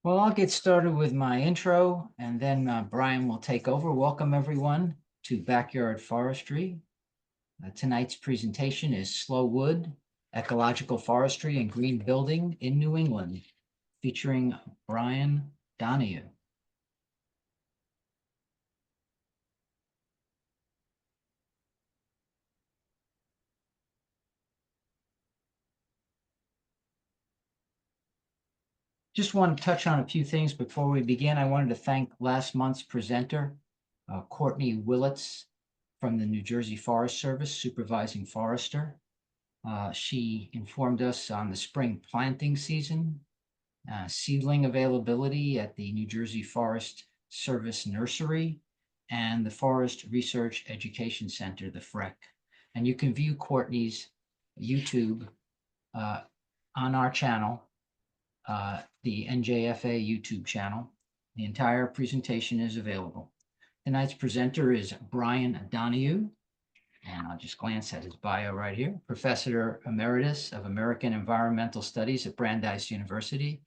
Well, I'll get started with my intro and then Brian will take over. Welcome everyone to Backyard Forestry. Tonight's presentation is Slow Wood, Ecological Forestry and Green Building in New England, featuring Brian Donahue. Just want to touch on a few things before we begin. I wanted to thank last month's presenter, Courtney Willits from the New Jersey Forest Service, supervising forester. She informed us on the spring planting season, seedling availability at the New Jersey Forest Service Nursery, and the Forest Research Education Center, the FREC. And you can view Courtney's YouTube on our channel, the NJFA YouTube channel. The entire presentation is available. Tonight's presenter is Brian Donahue, and I'll just glance at his bio right here. Professor Emeritus of American Environmental Studies at Brandeis University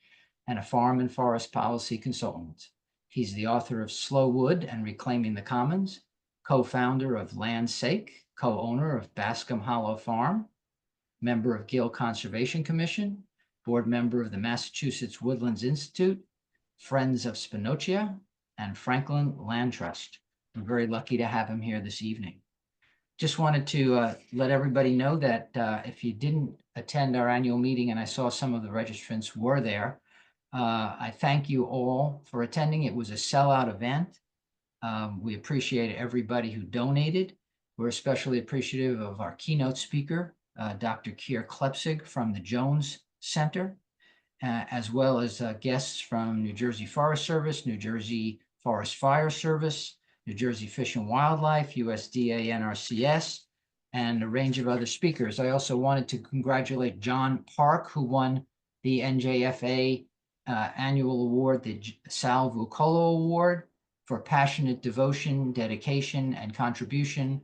and a farm and forest policy consultant. He's the author of Slow Wood and Reclaiming the Commons, co-founder of Land's Sake, co-owner of Bascom Hollow Farm, member of Gill Conservation Commission, board member of the Massachusetts Woodlands Institute, Friends of Spinocia, and Franklin Land Trust. I'm very lucky to have him here this evening. Just wanted to let everybody know that if you didn't attend our annual meeting, and I saw some of the registrants were there, I thank you all for attending. It was a sellout event. We appreciate everybody who donated. We're especially appreciative of our keynote speaker, Dr. Keir Klepsig from the Jones Center, as well as guests from New Jersey Forest Service, New Jersey Forest Fire Service, New Jersey Fish and Wildlife, USDA, NRCS, and a range of other speakers. I also wanted to congratulate John Park, who won the NJFA annual award, the Sal Vucolo Award, for passionate devotion, dedication, and contribution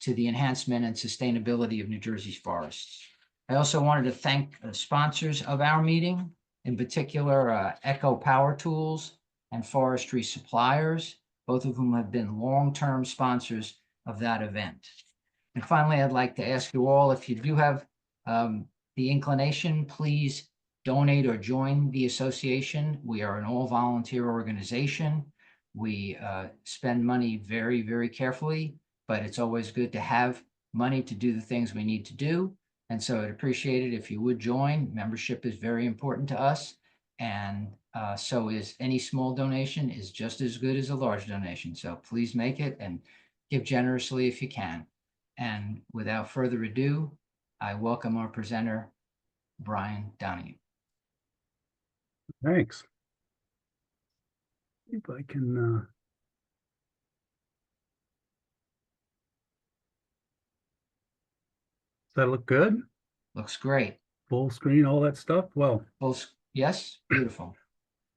to the enhancement and sustainability of New Jersey's forests. I also wanted to thank the sponsors of our meeting, in particular, Echo Power Tools and Forestry Suppliers, both of whom have been long-term sponsors of that event. And finally, I'd like to ask you all, if you do have the inclination, please donate or join the association. We are an all-volunteer organization. We spend money very, very carefully, but it's always good to have money to do the things we need to do. And so I'd appreciate it if you would join. Membership is very important to us. And so is any small donation is just as good as a large donation. So please make it and give generously if you can. And without further ado, I welcome our presenter, Brian Donahue. Thanks. If I can does that look good? Looks great. Full screen, all that stuff? Well, yes, beautiful.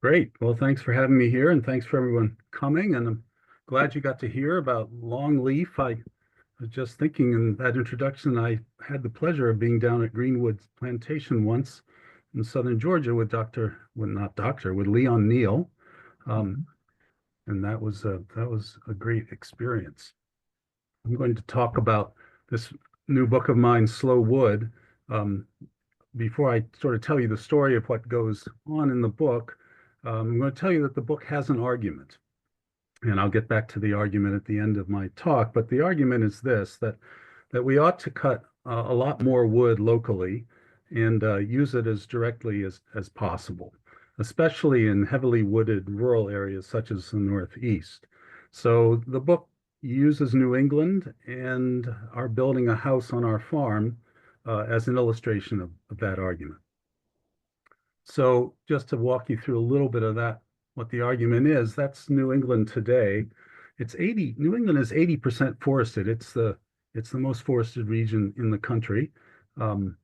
Great. Well, thanks for having me here, and thanks for everyone coming. And I'm glad you got to hear about longleaf. I was just thinking in that introduction, I had the pleasure of being down at Greenwood Plantation once in southern Georgia with with Leon Neal. And that was a great experience. I'm going to talk about this new book of mine, Slow Wood. Before I sort of tell you the story of what goes on in the book, I'm going to tell you that the book has an argument. And I'll get back to the argument at the end of my talk. But the argument is this, that we ought to cut a lot more wood locally and use it as directly as possible, especially in heavily wooded rural areas such as the Northeast. So the book uses New England and our building a house on our farm as an illustration of that argument. So just to walk you through a little bit of that, what the argument is, that's New England today. New England is 80% forested. It's the most forested region in the country. And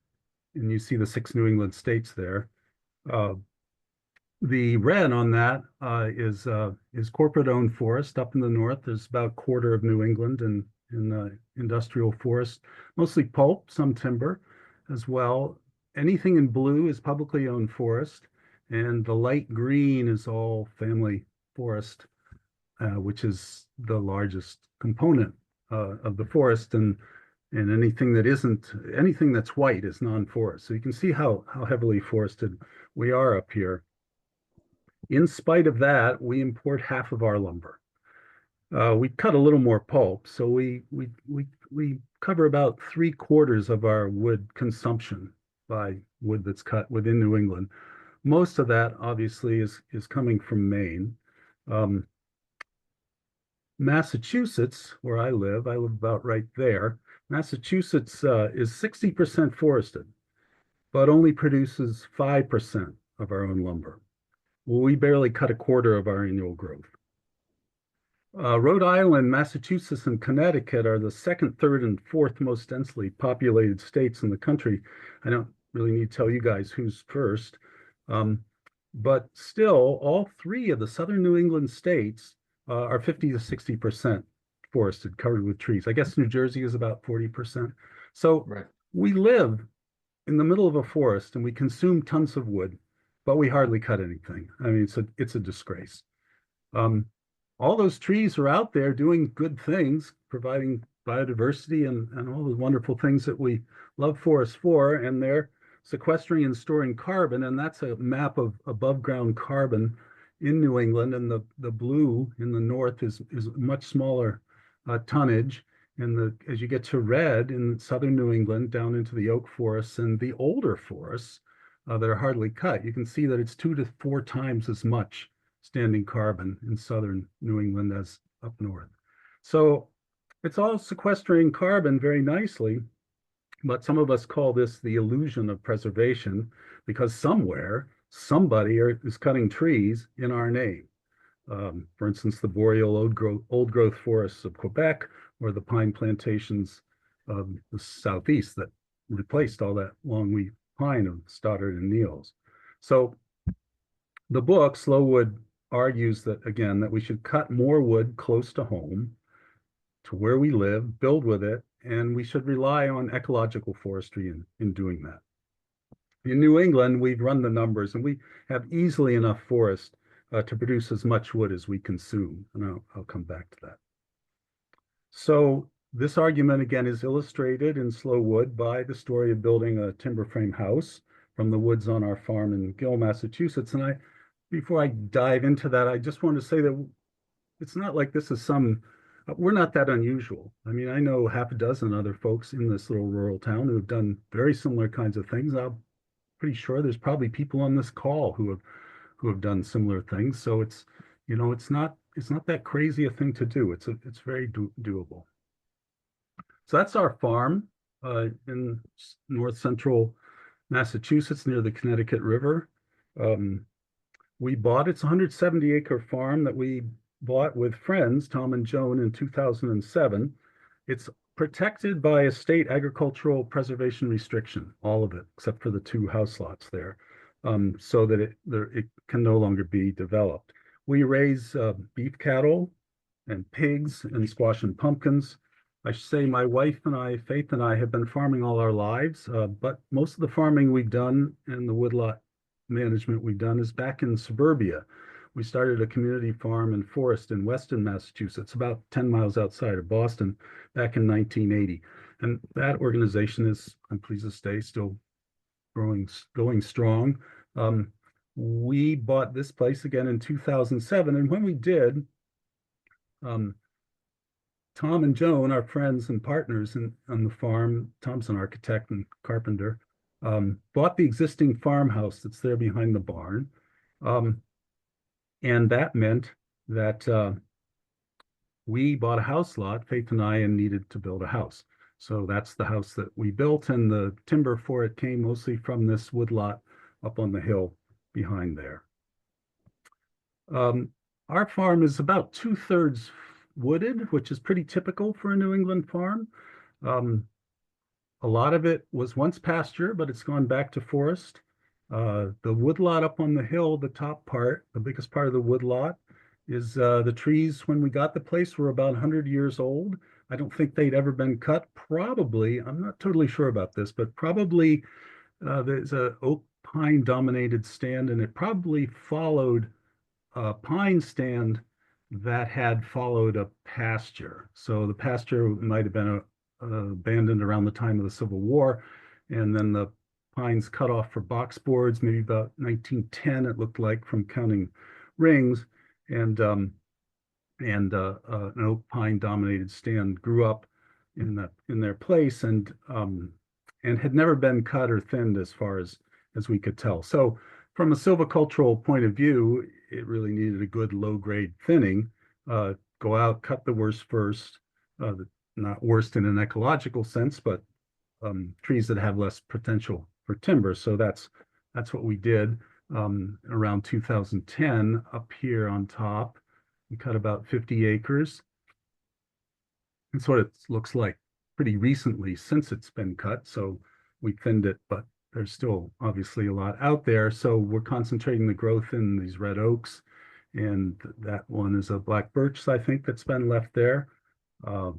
you see the 6 New England states there. The red on that is corporate-owned forest up in the north. There's about a quarter of New England in industrial forest, mostly pulp, some timber as well. Anything in blue is publicly owned forest, and the light green is all family forest, which is the largest component of the forest, and anything that's white is non-forest. So you can see how heavily forested we are up here. In spite of that, we import half of our lumber. We cut a little more pulp, so we cover about 3/4 of our wood consumption by wood that's cut within New England. Most of that obviously is coming from Maine. Um, Massachusetts, where I live about right there. Massachusetts is 60% forested, but only produces 5% of our own lumber. Well, we barely cut 1/4 of our annual growth. Rhode Island, Massachusetts, and Connecticut are the second, third, and fourth most densely populated states in the country. I don't really need to tell you guys who's first. But still, all three of the southern New England states are 50 to 60% forested, covered with trees. I guess New Jersey is about 40%. So Right. we live in the middle of a forest and we consume tons of wood, but we hardly cut anything. I mean, it's a disgrace. Um, all those trees are out there doing good things, providing biodiversity and all the wonderful things that we love forests for, and they're sequestering and storing carbon. And that's a map of above ground carbon in New England. And the blue in the north is much smaller tonnage. And as you get to red in southern New England, down into the oak forests and the older forests that are hardly cut, you can see that it's 2 to 4 times as much standing carbon in southern New England as up north. So it's all sequestering carbon very nicely, but some of us call this the illusion of preservation because somewhere somebody is cutting trees in our name. For instance, the boreal old growth forests of Quebec or the pine plantations of the southeast that replaced all that longleaf pine of Stoddard and Niels. So the book, Slow Wood, argues that, again, that we should cut more wood close to home, to where we live, build with it, and we should rely on ecological forestry in doing that. In New England, we've run the numbers, and we have easily enough forest to produce as much wood as we consume, and I'll come back to that. So this argument, again, is illustrated in Slow Wood by the story of building a timber frame house from the woods on our farm in Gill, Massachusetts. And before I dive into that, I just want to say that it's not like this is we're not that unusual. I mean, I know half a dozen other folks in this little rural town who have done very similar kinds of things. I'm pretty sure there's probably people on this call who have done similar things. So it's not that crazy a thing to do. It's very doable. So that's our farm in north central Massachusetts near the Connecticut River. It's a 170-acre farm that we bought with friends, Tom and Joan, in 2007. It's protected by a state agricultural preservation restriction, all of it, except for the 2 house lots there, so that it can no longer be developed. We raise beef cattle and pigs and squash and pumpkins. I should say my wife and I, Faith and I, have been farming all our lives, but most of the farming we've done and the woodlot management we've done is back in suburbia. We started a community farm and forest in Weston, Massachusetts, about 10 miles outside of Boston, back in 1980. And that organization is, I'm pleased to say, still going strong. We bought this place again in 2007. And when we did, Tom and Joan, our friends and partners on the farm, Tom's an architect and carpenter, bought the existing farmhouse that's there behind the barn. And that meant that we bought a house lot, Faith and I, and needed to build a house. So that's the house that we built, and the timber for it came mostly from this woodlot up on the hill behind there. Our farm is about 2/3 wooded, which is pretty typical for a New England farm. A lot of it was once pasture, but it's gone back to forest. The woodlot up on the hill, the top part, the biggest part of the woodlot, is the trees when we got the place were about 100 years old. I don't think they'd ever been cut. Probably, I'm not totally sure about this, but probably there's a oak pine dominated stand, and it probably followed a pine stand that had followed a pasture. So the pasture might have been abandoned around the time of the Civil War, and then the pines cut off for boxboards, maybe about 1910, it looked like, from counting rings. And an oak pine dominated stand grew up in their place, and had never been cut or thinned as far as we could tell. So from a silvicultural point of view, it really needed a good low grade thinning. Go out, cut the worst first, not worst in an ecological sense, but trees that have less potential for timber. So that's what we did around 2010 up here on top. We cut about 50 acres. That's what it looks like pretty recently since it's been cut. So we thinned it, but there's still obviously a lot out there. So we're concentrating the growth in these red oaks. And that one is a black birch, I think, that's been left there. The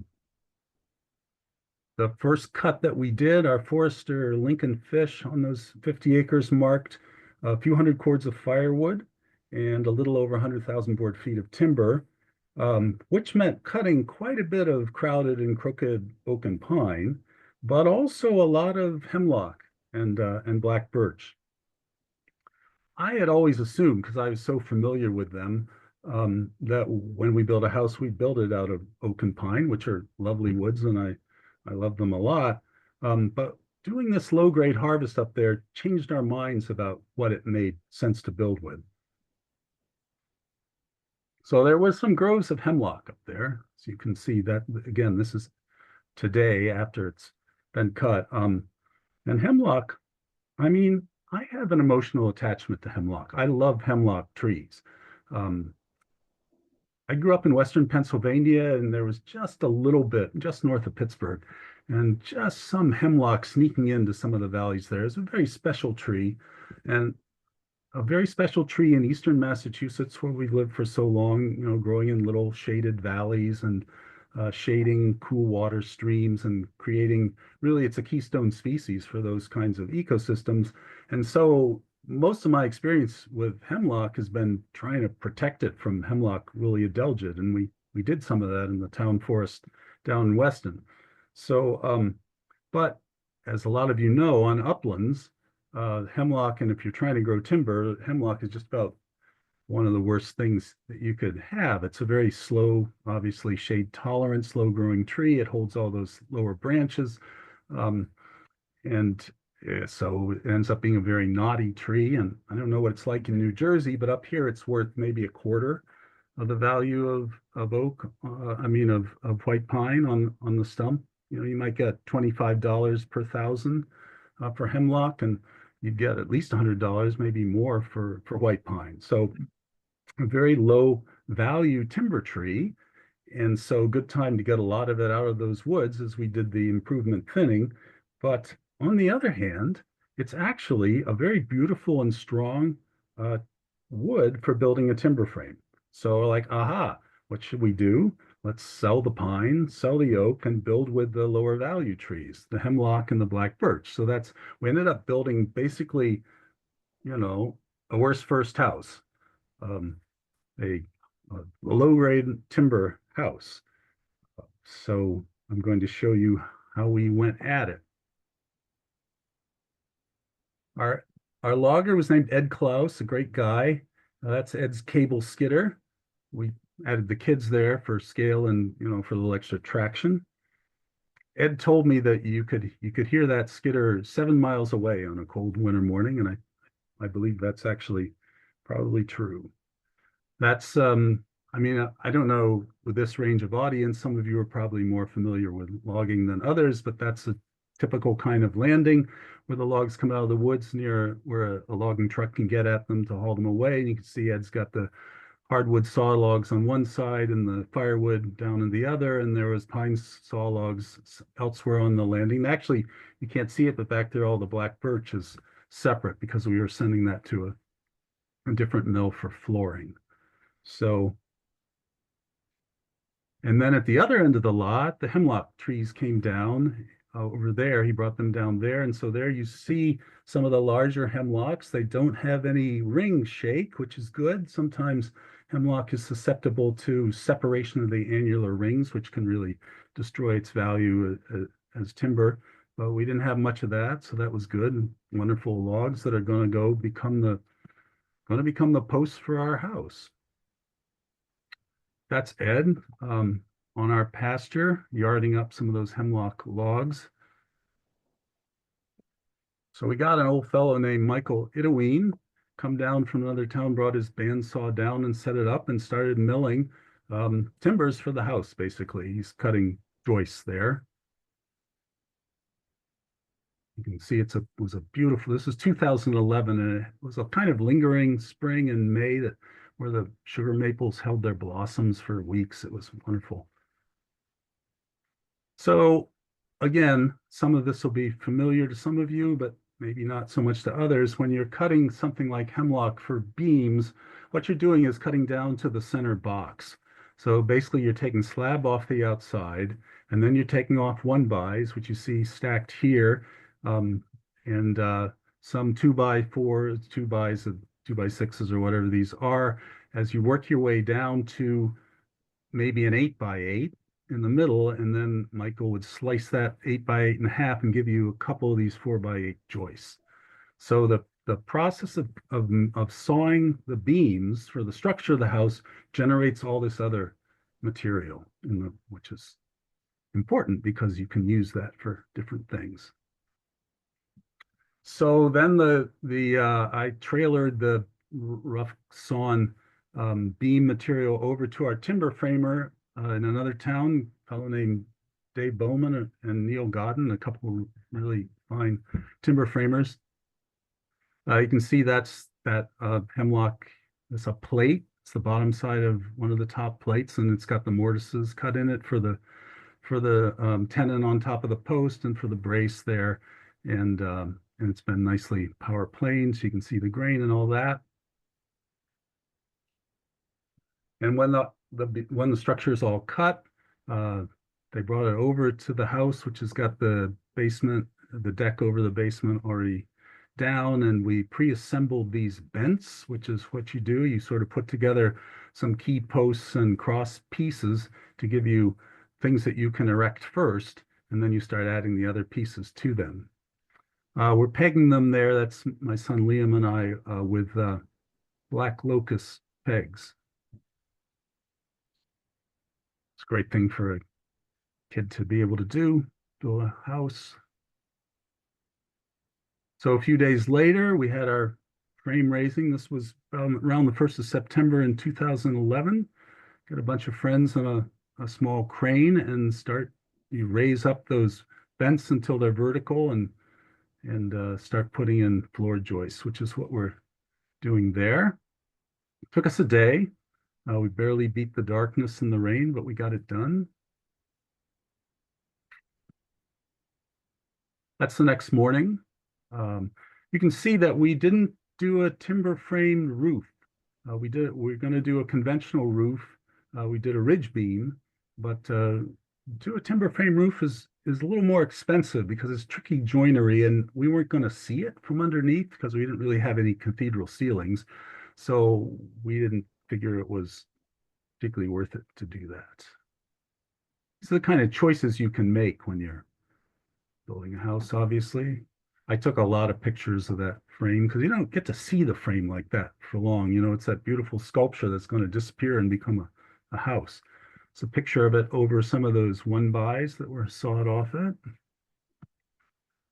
first cut that we did, our forester Lincoln Fish on those 50 acres marked a few hundred cords of firewood and a little over 100,000 board feet of timber, which meant cutting quite a bit of crowded and crooked oak and pine, but also a lot of hemlock and black birch. I had always assumed, because I was so familiar with them, that when we build a house, we build it out of oak and pine, which are lovely woods, and I love them a lot. But doing this low grade harvest up there changed our minds about what it made sense to build with. So there was some groves of hemlock up there. So you can see that, again, this is today after it's been cut. And hemlock, I mean, I have an emotional attachment to hemlock. I love hemlock trees. I grew up in Western Pennsylvania, and there was just a little bit, just north of Pittsburgh, and just some hemlock sneaking into some of the valleys there. It's a very special tree, and a very special tree in eastern Massachusetts, where we've lived for so long, growing in little shaded valleys and shading cool water streams and creating, really, it's a keystone species for those kinds of ecosystems. And so most of my experience with hemlock has been trying to protect it from hemlock woolly adelgid, and we did some of that in the town forest down in Weston. So, but as a lot of you know, on uplands, hemlock, and if you're trying to grow timber, hemlock is just about one of the worst things that you could have. It's a very slow, obviously shade tolerant, slow growing tree. It holds all those lower branches. And so it ends up being a very knotty tree. And I don't know what it's like in New Jersey, but up here it's worth maybe a quarter of the value of oak, of white pine on the stump. You might get $25 per thousand for hemlock, and you'd get at least $100, maybe more for white pine. So a very low value timber tree. And so good time to get a lot of it out of those woods as we did the improvement thinning. But on the other hand, it's actually a very beautiful and strong wood for building a timber frame. So like, aha, what should we do? Let's sell the pine, sell the oak, and build with the lower value trees, the hemlock and the black birch. So we ended up building basically, a worse first house, a low grade timber house. So I'm going to show you how we went at it. Our logger was named Ed Klaus, a great guy. That's Ed's cable skidder. We added the kids there for scale and for a little extra traction. Ed told me that you could hear that skidder 7 miles away on a cold winter morning, and I believe that's actually probably true. That's I don't know with this range of audience, some of you are probably more familiar with logging than others, but that's a typical kind of landing where the logs come out of the woods near where a logging truck can get at them to haul them away. And you can see Ed's got the hardwood saw logs on one side and the firewood down in the other, and there was pine saw logs elsewhere on the landing. Actually, you can't see it, but back there all the black birch is separate because we were sending that to a different mill for flooring. So, and then at the other end of the lot, the hemlock trees came down over there. He brought them down there. And so there you see some of the larger hemlocks. They don't have any ring shake, which is good. Sometimes hemlock is susceptible to separation of the annular rings, which can really destroy its value as timber. But we didn't have much of that, so that was good. Wonderful logs that are going to become the posts for our house. That's Ed on our pasture, yarding up some of those hemlock logs. So we got an old fellow named Michael Idaween come down from another town, brought his bandsaw down and set it up and started milling timbers for the house, basically. He's cutting joists there. You can see it was a beautiful, this is 2011, and it was a kind of lingering spring in May where the sugar maples held their blossoms for weeks. It was wonderful. So again, some of this will be familiar to some of you, but maybe not so much to others. When you're cutting something like hemlock for beams, what you're doing is cutting down to the center box. So basically you're taking slab off the outside, and then you're taking off 1-bys, which you see stacked here, and some 2x4s, 2-bys, 2x6s, or whatever these are, as you work your way down to maybe an 8x8 in the middle, and then Michael would slice that 8x8 in half and give you a couple of these 4x8 joists. So the process of sawing the beams for the structure of the house generates all this other material, which is important because you can use that for different things. So then I trailered the rough sawn beam material over to our timber framer in another town, a fellow named Dave Bowman and Neil Godden, a couple of really fine timber framers. You can see that hemlock is a plate. It's the bottom side of one of the top plates, and it's got the mortises cut in it for the tenon on top of the post and for the brace there, and it's been nicely power planed, so you can see the grain and all that. And when the structure is all cut, they brought it over to the house, which has got the deck over the basement already down, and we pre-assembled these bents, which is what you do. You sort of put together some key posts and cross pieces to give you things that you can erect first, and then you start adding the other pieces to them. We're pegging them there. That's my son Liam and I with black locust pegs. It's a great thing for a kid to be able to build a house. So a few days later, we had our frame raising. This was around the 1st of September in 2011. Got a bunch of friends on a small crane and you raise up those bents until they're vertical and start putting in floor joists, which is what we're doing there. It took us a day. We barely beat the darkness and the rain, but we got it done. That's the next morning. You can see that we didn't do a timber frame roof. We're going to do a conventional roof. We did a ridge beam, but do a timber frame roof is a little more expensive because it's tricky joinery, and we weren't going to see it from underneath because we didn't really have any cathedral ceilings. So we didn't figure it was particularly worth it to do that. These are the kind of choices you can make when you're building a house, obviously. I took a lot of pictures of that frame because you don't get to see the frame like that for long. You know, it's that beautiful sculpture that's going to disappear and become a house. It's a picture of it over some of those 1-bys that were sawed off it.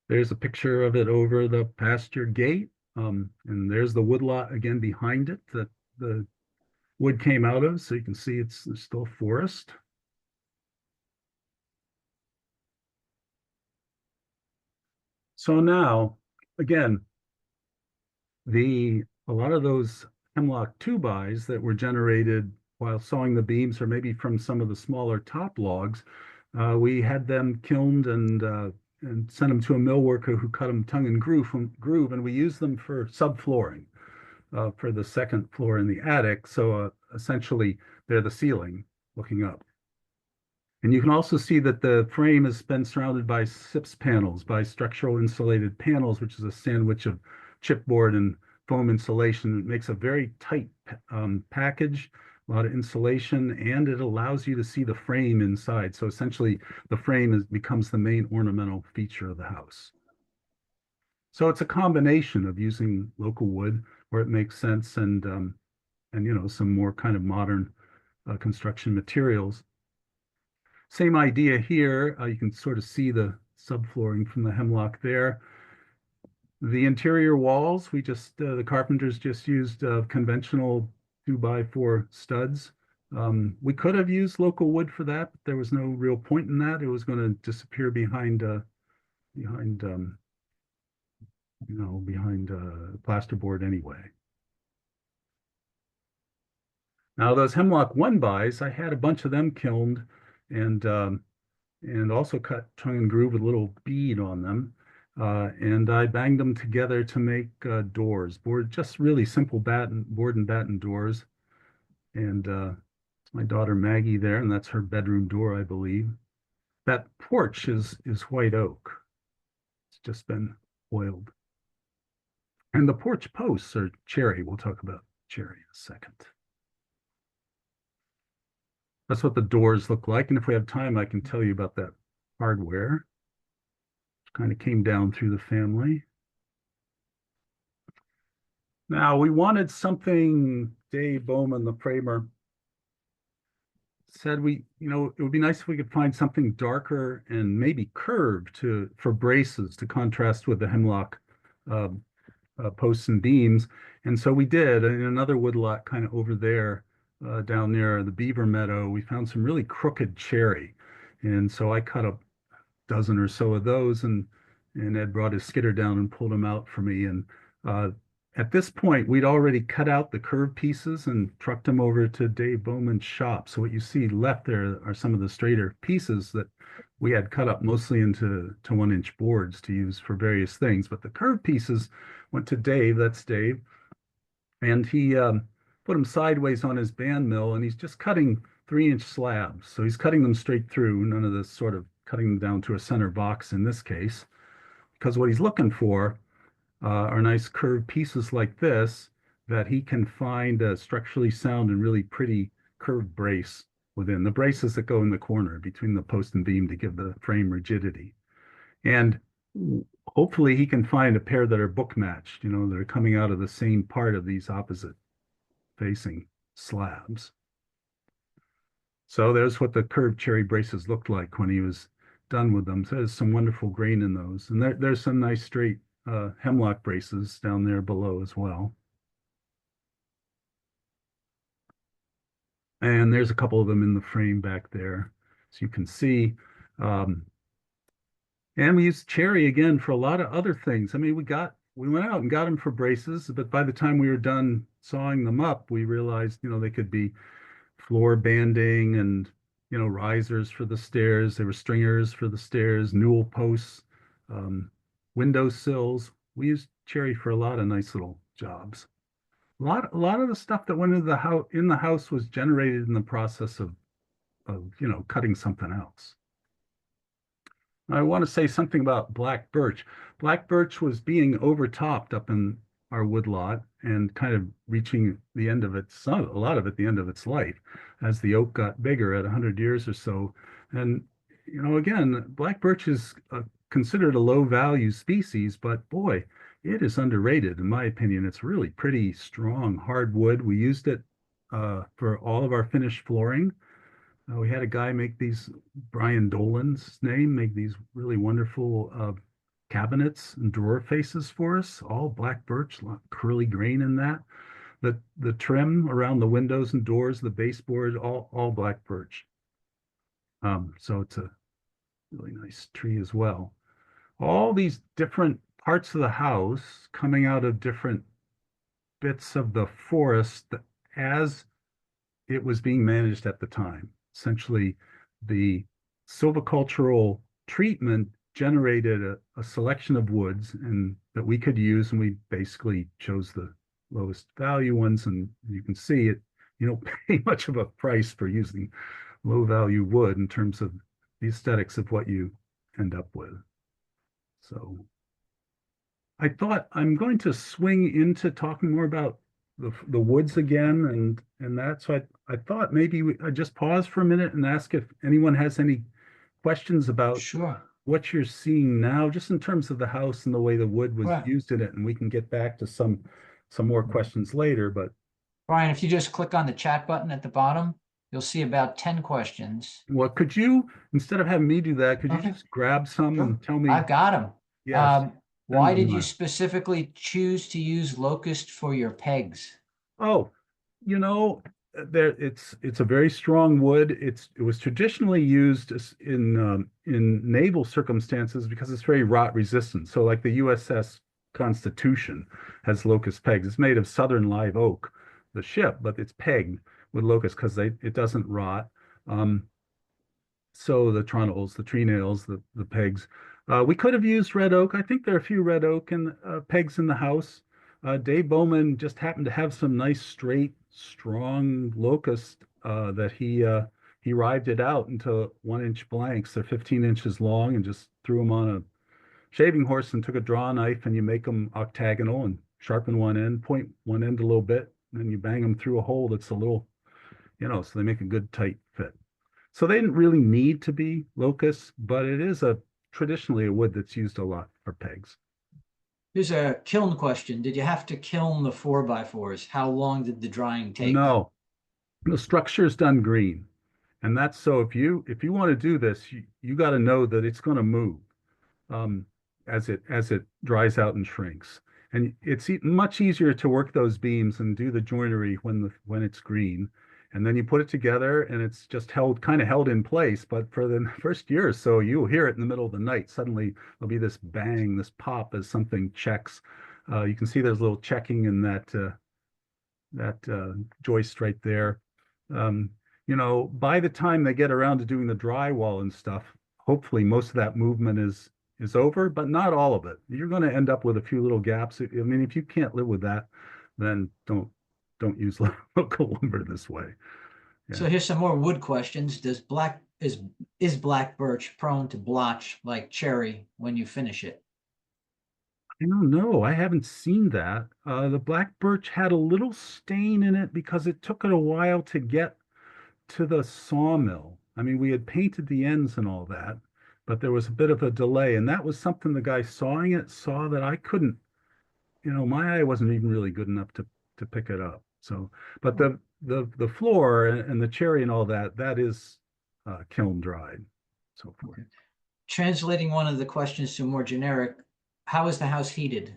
There's a picture of it over the pasture gate. And there's the woodlot again behind it that the wood came out of. So you can see there's still forest. So now, again, a lot of those hemlock 2-bys that were generated while sawing the beams, or maybe from some of the smaller top logs, we had them kilned and sent them to a mill worker who cut them tongue and groove, and we used them for subflooring for the second floor in the attic. So essentially, they're the ceiling looking up. And you can also see that the frame has been surrounded by SIPS panels, by structural insulated panels, which is a sandwich of chipboard and foam insulation. It makes a very tight package, a lot of insulation, and it allows you to see the frame inside. So essentially, the frame becomes the main ornamental feature of the house. So it's a combination of using local wood where it makes sense and some more kind of modern construction materials. Same idea here. You can sort of see the subflooring from the hemlock there. The interior walls, the carpenters just used conventional 2x4 studs. We could have used local wood for that, but there was no real point in that. It was going to disappear behind plasterboard anyway. Now those hemlock 1x, I had a bunch of them kilned and also cut tongue and groove with a little bead on them. And I banged them together to make doors, just really simple board and batten doors. And it's my daughter Maggie there, and that's her bedroom door, I believe. That porch is white oak. It's just been oiled. And the porch posts are cherry. We'll talk about cherry in a second. That's what the doors look like. And if we have time, I can tell you about that hardware. Kind of came down through the family. Now we wanted something, Dave Bowman, the framer, said it would be nice if we could find something darker and maybe curved for braces to contrast with the hemlock posts and beams. And so we did in another woodlot kind of over there down near the beaver meadow. We found some really crooked cherry. And so I cut a dozen or so of those and Ed brought his skidder down and pulled them out for me. And at this point, we'd already cut out the curved pieces and trucked them over to Dave Bowman's shop. So what you see left there are some of the straighter pieces that we had cut up mostly into 1-inch boards to use for various things. But the curved pieces went to Dave, that's Dave, and he put them sideways on his band mill, and he's just cutting 3-inch slabs. So he's cutting them straight through, none of this sort of cutting them down to a center box in this case, because what he's looking for are nice curved pieces like this that he can find a structurally sound and really pretty curved brace within. The braces that go in the corner between the post and beam to give the frame rigidity. And hopefully he can find a pair that are book matched, that are coming out of the same part of these opposite facing slabs. So there's what the curved cherry braces looked like when he was done with them. So there's some wonderful grain in those. And there's some nice straight hemlock braces down there below as well. And there's a couple of them in the frame back there, so you can see. And we used cherry again for a lot of other things. I mean, we went out and got them for braces, but by the time we were done sawing them up, we realized, they could be floor banding and, risers for the stairs. There were stringers for the stairs, newel posts, window sills. We used cherry for a lot of nice little jobs. A lot of the stuff that went into the house was generated in the process of cutting something else. I want to say something about black birch. Black birch was being overtopped up in our woodlot and kind of reaching the end of a lot of it, the end of its life as the oak got bigger at 100 years or so. And, again, black birch is considered a low value species, but boy, it is underrated in my opinion. It's really pretty strong hardwood. We used it for all of our finished flooring. We had a guy make these, Brian Dolan's name, make these really wonderful cabinets and drawer faces for us, all black birch, a lot of curly grain in that. The trim around the windows and doors, the baseboard, all black birch. So it's a really nice tree as well. All these different parts of the house coming out of different bits of the forest as it was being managed at the time. Essentially, the silvicultural treatment generated a selection of woods and that we could use, and we basically chose the lowest value ones. And you can see it, you don't pay much of a price for using low value wood in terms of the aesthetics of what you end up with. So I thought I'm going to swing into talking more about the woods again and that. So I thought maybe I'd just pause for a minute and ask if anyone has any questions about Sure. what you're seeing now, just in terms of the house and the way the wood was Right. used in it, and we can get back to some more questions later. But Brian, if you just click on the chat button at the bottom, you'll see about 10 questions. what could you, instead of having me do that, could you Okay, just grab some sure. and tell me, I've got them. yes, Why send did them you on. specifically choose to use locust for your pegs? Oh, you know, there it's a very strong wood. It was traditionally used in naval circumstances because it's very rot resistant. So like the USS Constitution has locust pegs. It's made of southern live oak, the ship, but it's pegged with locust because they it doesn't rot. Um, so the trundles, the tree nails, the pegs. We could have used red oak. I think there are a few red oak and pegs in the house. Dave Bowman just happened to have some nice, straight, strong locust that he rived it out into 1 inch blanks. They're 15 inches long, and just threw them on a shaving horse and took a draw knife, and you make them octagonal and sharpen one end, point one end a little bit, and then you bang them through a hole that's a little, so they make a good tight fit. So they didn't really need to be locusts, but it is a traditionally a wood that's used a lot for pegs. Here's a kiln question. Did you have to kiln the 4x4s? How long did the drying take? No, the structure is done green. And that's so if you want to do this, you got to know that it's going to move um, as it dries out and shrinks. And it's much easier to work those beams and do the joinery when it's green. And then you put it together and it's just kind of held in place. But for the first year or so, you'll hear it in the middle of the night. Suddenly there'll be this bang, this pop as something checks. You can see there's a little checking in that joist right there. Um, by the time they get around to doing the drywall and stuff, hopefully most of that movement is over, but not all of it. You're going to end up with a few little gaps. I mean, if you can't live with that, then don't use local lumber this way. So Yeah. here's some more wood questions. Is black birch prone to blotch like cherry when you finish it? I don't know. I haven't seen that. The black birch had a little stain in it because it took it a while to get to the sawmill. I mean, we had painted the ends and all that, but there was a bit of a delay. And that was something the guy sawing it saw that I couldn't, my eye wasn't even really good enough to pick it up. So, but the floor and the cherry and all that, that is kiln dried, so forth. Okay. Translating one of the questions to more generic, how is the house heated?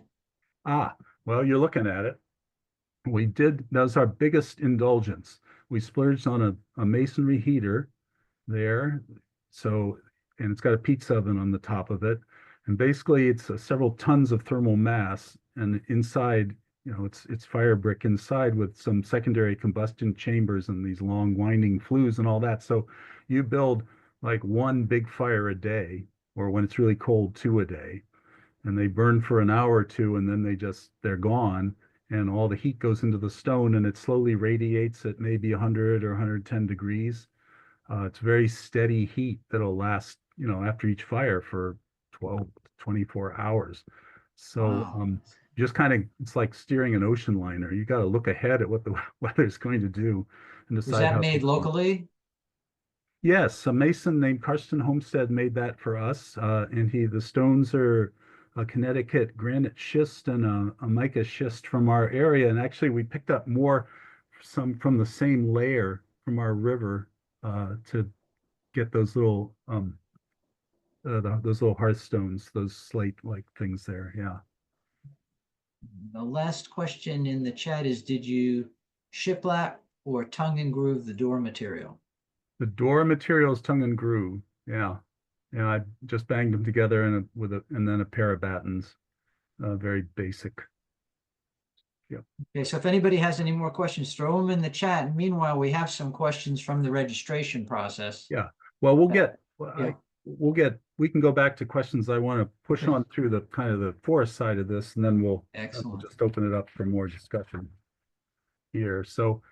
Ah, well, you're looking at it. That was our biggest indulgence. We splurged on a masonry heater there. So, and it's got a pizza oven on the top of it. And basically it's several tons of thermal mass. And inside, it's fire brick inside with some secondary combustion chambers and these long winding flues and all that. So you build like one big fire a day, or when it's really cold, two a day. And they burn for an hour or two and then they're gone. And all the heat goes into the stone and it slowly radiates at maybe 100 or 110 degrees. It's very steady heat that'll last, after each fire for 12 to 24 hours. So Wow. just kind of, it's like steering an ocean liner. You got to look ahead at what the weather is going to do and Was decide that how to made heat. locally? Yes, a mason named Karsten Homestead made that for us. And the stones are a Connecticut granite schist and a mica schist from our area. And actually we picked up some from the same layer from our river to get those little hearthstones, those slate-like things there. Yeah. The last question in the chat is, did you shiplap or tongue and groove the door material? The door material is tongue and groove. Yeah. Yeah, I just banged them together and then a pair of battens. Very basic. Yep. Okay, so if anybody has any more questions, throw them in the chat. And meanwhile, we have some questions from the registration process. Yeah. Well, Yeah. we can go back to questions. I want to push Okay. on through the kind of the forest side of this, and then we'll Excellent. just open it up for more discussion here. So,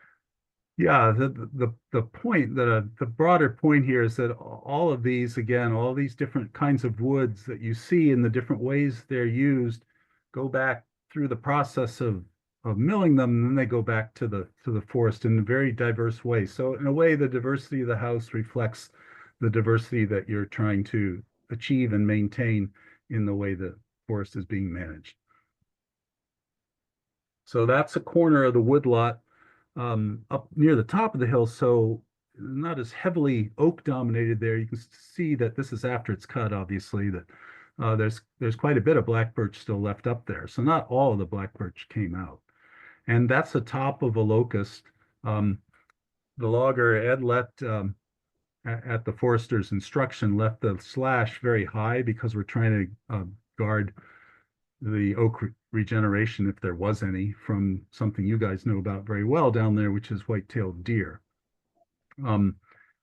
Yeah, the point that the broader point here is that all of these, again, all these different kinds of woods that you see in the different ways they're used go back through the process of milling them, and then they go back to the forest in a very diverse way. So in a way, the diversity of the house reflects the diversity that you're trying to achieve and maintain in the way the forest is being managed. So that's a corner of the woodlot up near the top of the hill, so not as heavily oak dominated there. You can see that this is after it's cut, obviously, that there's quite a bit of black birch still left up there. So not all of the black birch came out. And that's the top of a locust. Um, the logger, Ed, left at the forester's instruction, left the slash very high because we're trying to guard the oak regeneration, if there was any, from something you guys know about very well down there, which is white-tailed deer. Um,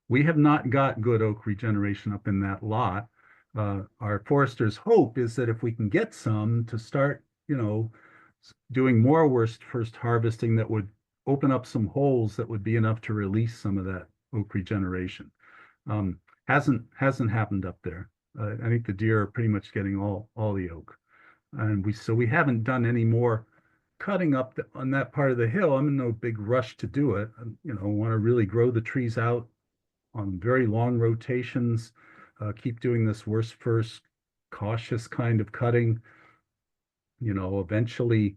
we have not got good oak regeneration up in that lot. Our forester's hope is that if we can get some to start, doing more worst first harvesting, that would open up some holes that would be enough to release some of that oak regeneration. Hasn't happened up there. I think the deer are pretty much getting all the oak. And we haven't done any more cutting up on that part of the hill. I'm in no big rush to do it. Want to really grow the trees out on very long rotations, keep doing this worst first cautious kind of cutting, eventually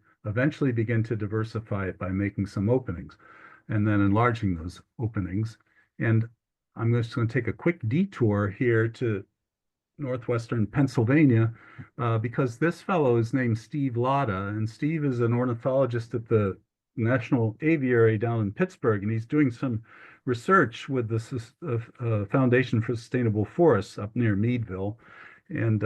begin to diversify it by making some openings and then enlarging those openings. And I'm just going to take a quick detour here to northwestern Pennsylvania, because this fellow is named Steve Latta, and Steve is an ornithologist at the National Aviary down in Pittsburgh, and he's doing some research with the Foundation for Sustainable Forests up near Meadville, and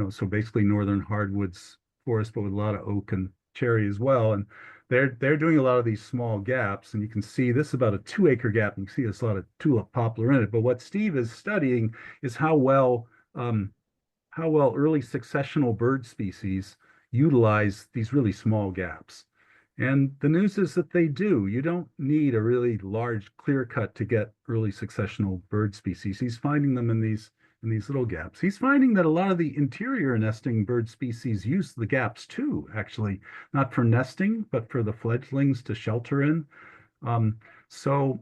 so basically northern hardwoods forest, but with a lot of oak and cherry as well, and they're doing a lot of these small gaps, and you can see this is about a 2-acre gap. You can see there's a lot of tulip poplar in it, but what Steve is studying is how well early successional bird species utilize these really small gaps. And the news is that they do. You don't need a really large clear cut to get early successional bird species. He's finding them in these little gaps. He's finding that a lot of the interior nesting bird species use the gaps too, actually, not for nesting, but for the fledglings to shelter in. So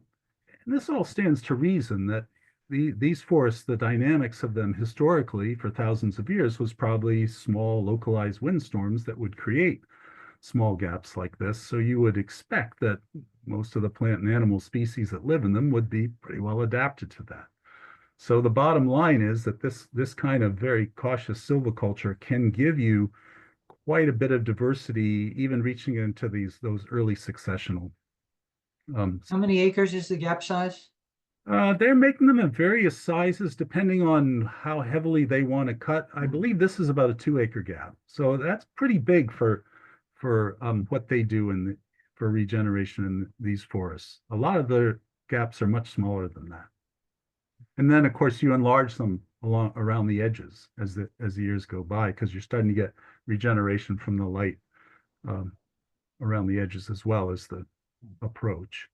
this all stands to reason that these forests, the dynamics of them historically for thousands of years was probably small localized windstorms that would create small gaps like this. So you would expect that most of the plant and animal species that live in them would be pretty well adapted to that. So the bottom line is that this kind of very cautious silviculture can give you quite a bit of diversity, even reaching into those early successional. How many acres is the gap size? They're making them in various sizes depending on how heavily they want to cut. I believe this is about a 2-acre gap, so that's pretty big for what they do for regeneration in these forests. A lot of the gaps are much smaller than that, and then of course you enlarge them around the edges as the years go by, because you're starting to get regeneration from the light around the edges as well as the approach.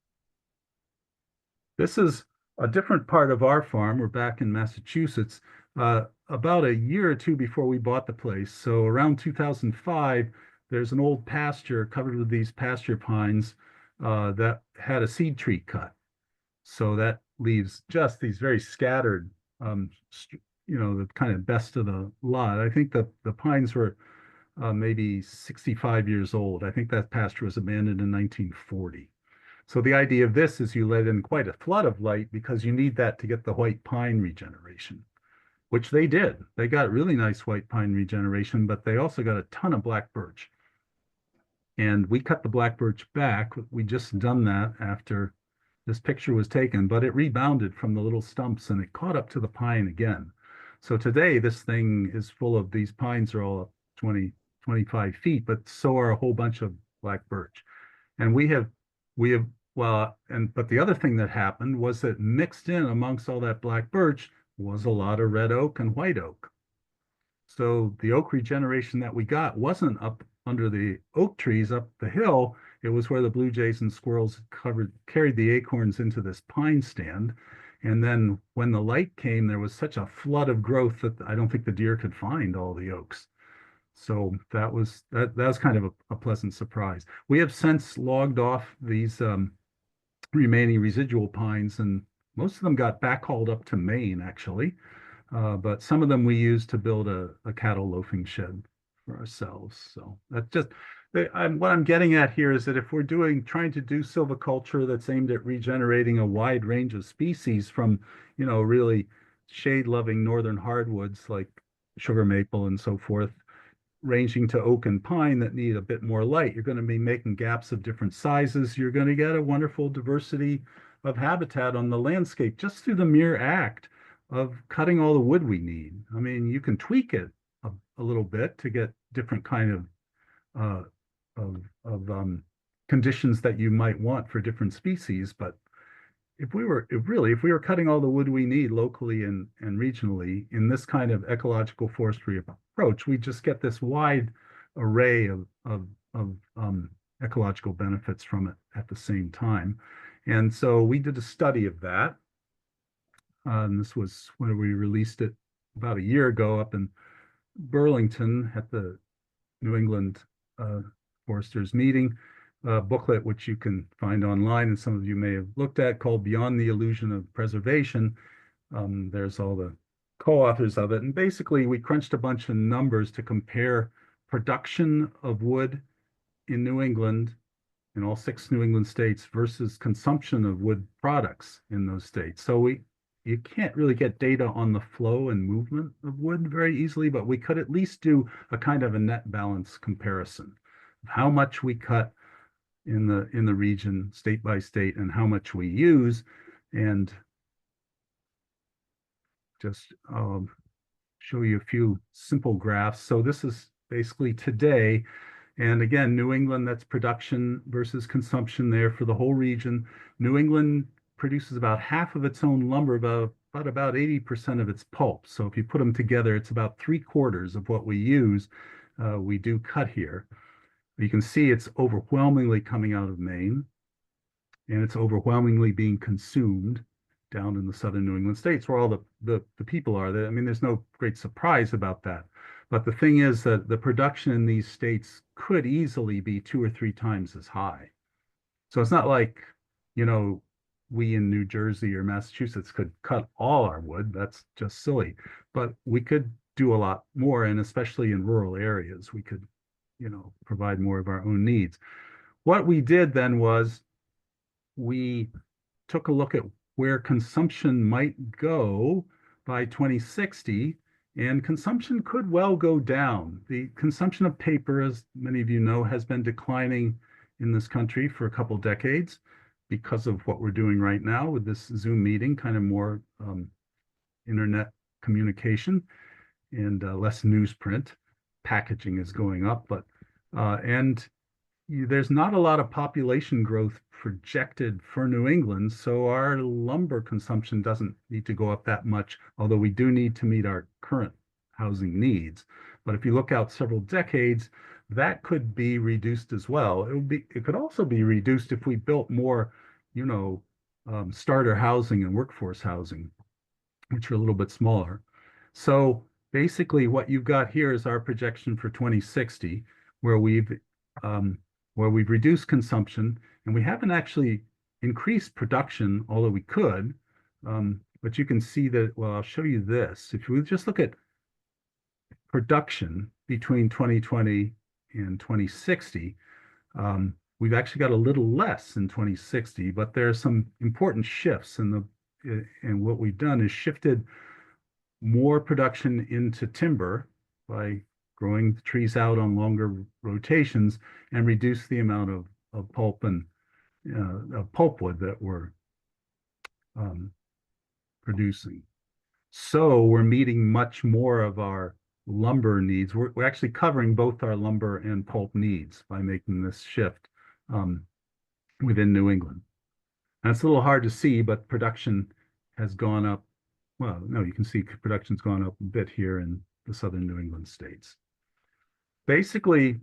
This is a different part of our farm. We're back in Massachusetts, about a year or two before we bought the place. So around 2005, there's an old pasture covered with these pasture pines that had a seed tree cut. So that leaves just these very scattered, the kind of best of the lot. I think the pines were maybe 65 years old. I think that pasture was abandoned in 1940. So the idea of this is you let in quite a flood of light because you need that to get the white pine regeneration, which they did. They got really nice white pine regeneration, but they also got a ton of black birch. And we cut the black birch back. We just done that after this picture was taken, but it rebounded from the little stumps and it caught up to the pine again. So today this thing is full of, these pines are all up 20, 25 feet, but so are a whole bunch of black birch. And but the other thing that happened was that mixed in amongst all that black birch was a lot of red oak and white oak. So the oak regeneration that we got wasn't up under the oak trees up the hill. It was where the blue jays and squirrels carried the acorns into this pine stand. And then when the light came, there was such a flood of growth that I don't think the deer could find all the oaks. So that was kind of a pleasant surprise. We have since logged off these remaining residual pines, and most of them got backhauled up to Maine, actually. But some of them we used to build a cattle loafing shed for ourselves. So that's just what I'm getting at here is that if we're trying to do silviculture that's aimed at regenerating a wide range of species from, really shade-loving northern hardwoods like sugar maple and so forth, ranging to oak and pine that need a bit more light. You're going to be making gaps of different sizes. You're going to get a wonderful diversity of habitat on the landscape just through the mere act of cutting all the wood we need. I mean, you can tweak it a little bit to get different kind uh, of conditions that you might want for different species, but if we were cutting all the wood we need locally and regionally in this kind of ecological forestry approach, we just get this wide array of ecological benefits from it at the same time. And so we did a study of that. And this was when we released it about a year ago up in Burlington at the New England Foresters meeting. Booklet, which you can find online, and some of you may have looked at, called Beyond the Illusion of Preservation. There's all the co-authors of it. And basically, we crunched a bunch of numbers to compare production of wood in New England, in all 6 New England states, versus consumption of wood products in those states. So you can't really get data on the flow and movement of wood very easily, but we could at least do a kind of a net balance comparison of how much we cut in the region, state by state, and how much we use, and just show you a few simple graphs. So this is basically today, and again, New England, that's production versus consumption there for the whole region. New England produces about half of its own lumber, about 80% of its pulp. So if you put them together, it's about 3/4 of what we use. We do cut here. You can see it's overwhelmingly coming out of Maine, and it's overwhelmingly being consumed down in the southern New England states where all the people are. I mean, there's no great surprise about that. But the thing is that the production in these states could easily be 2 or 3 times as high. So it's not like, we in New Jersey or Massachusetts could cut all our wood. That's just silly. But we could do a lot more, and especially in rural areas, we could provide more of our own needs. What we did then was we took a look at where consumption might go by 2060, and consumption could well go down. The consumption of paper, as many of you know, has been declining in this country for a couple decades because of what we're doing right now with this Zoom meeting, kind of more internet communication and less newsprint. Packaging is going up, but there's not a lot of population growth projected for New England, so our lumber consumption doesn't need to go up that much, although we do need to meet our current housing needs. But if you look out several decades, that could be reduced as well. It could also be reduced if we built more, starter housing and workforce housing, which are a little bit smaller. So basically what you've got here is our projection for 2060, where we've reduced consumption, and we haven't actually increased production, although we could. But you can see that, well, I'll show you this. If we just look at production between 2020 and 2060, we've actually got a little less in 2060, but there are some important shifts and what we've done is shifted more production into timber by growing the trees out on longer rotations and reduce the amount of pulp and pulpwood that we're producing. So we're meeting much more of our lumber needs. We're actually covering both our lumber and pulp needs by making this shift within New England. And it's a little hard to see, but production has gone up. Well, no, you can see production's gone up a bit here in the southern New England states. Basically,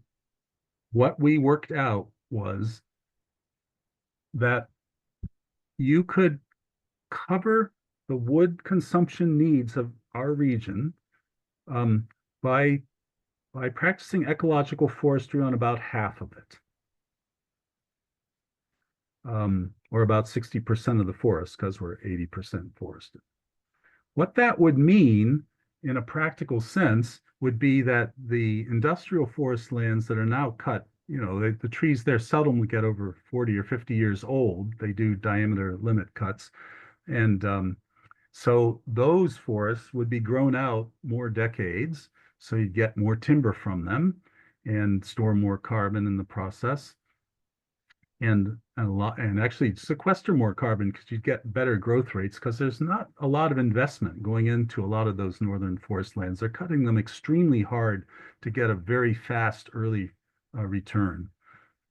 what we worked out was that you could cover the wood consumption needs of our region um, by practicing ecological forestry on about half of it, or about 60% of the forest, because we're 80% forested. What that would mean in a practical sense would be that the industrial forest lands that are now cut, the trees there seldom get over 40 or 50 years old. They do diameter limit cuts. And so those forests would be grown out more decades. So you get more timber from them and store more carbon in the process and actually sequester more carbon because you get better growth rates because there's not a lot of investment going into a lot of those northern forest lands. They're cutting them extremely hard to get a very fast early return.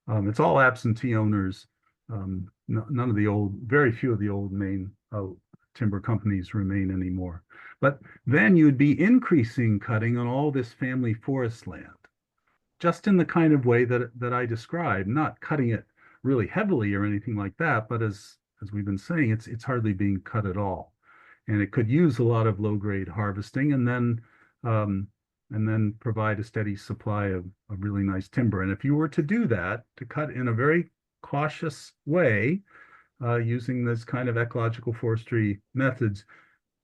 It's all absentee owners. None of the very few of the old main timber companies remain anymore. But then you'd be increasing cutting on all this family forest land, just in the kind of way that I described, not cutting it really heavily or anything like that, but as we've been saying, it's hardly being cut at all. And it could use a lot of low-grade harvesting and then provide a steady supply of really nice timber. And if you were to do that, to cut in a very cautious way, using this kind of ecological forestry methods,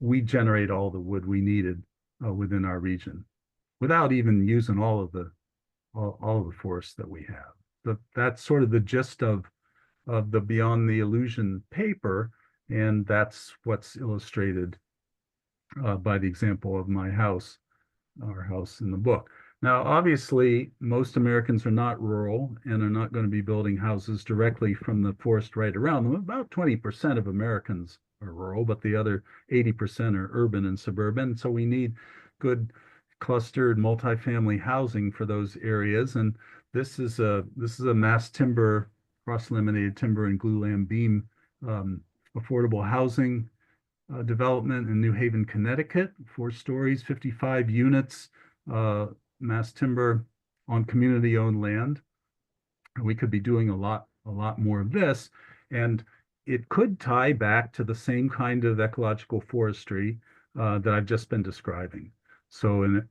we generate all the wood we needed within our region without even using all of the forests that we have. That's sort of the gist of the Beyond the Illusion paper, and that's what's illustrated by the example of our house in the book. Now, obviously, most Americans are not rural and are not going to be building houses directly from the forest right around them. About 20% of Americans are rural, but the other 80% are urban and suburban. So we need good clustered multifamily housing for those areas. And this is a mass timber, cross-laminated timber and glulam beam affordable housing development in New Haven, Connecticut, 4 stories, 55 units, mass timber on community-owned land. We could be doing a lot more of this, and it could tie back to the same kind of ecological forestry that I've just been describing. So in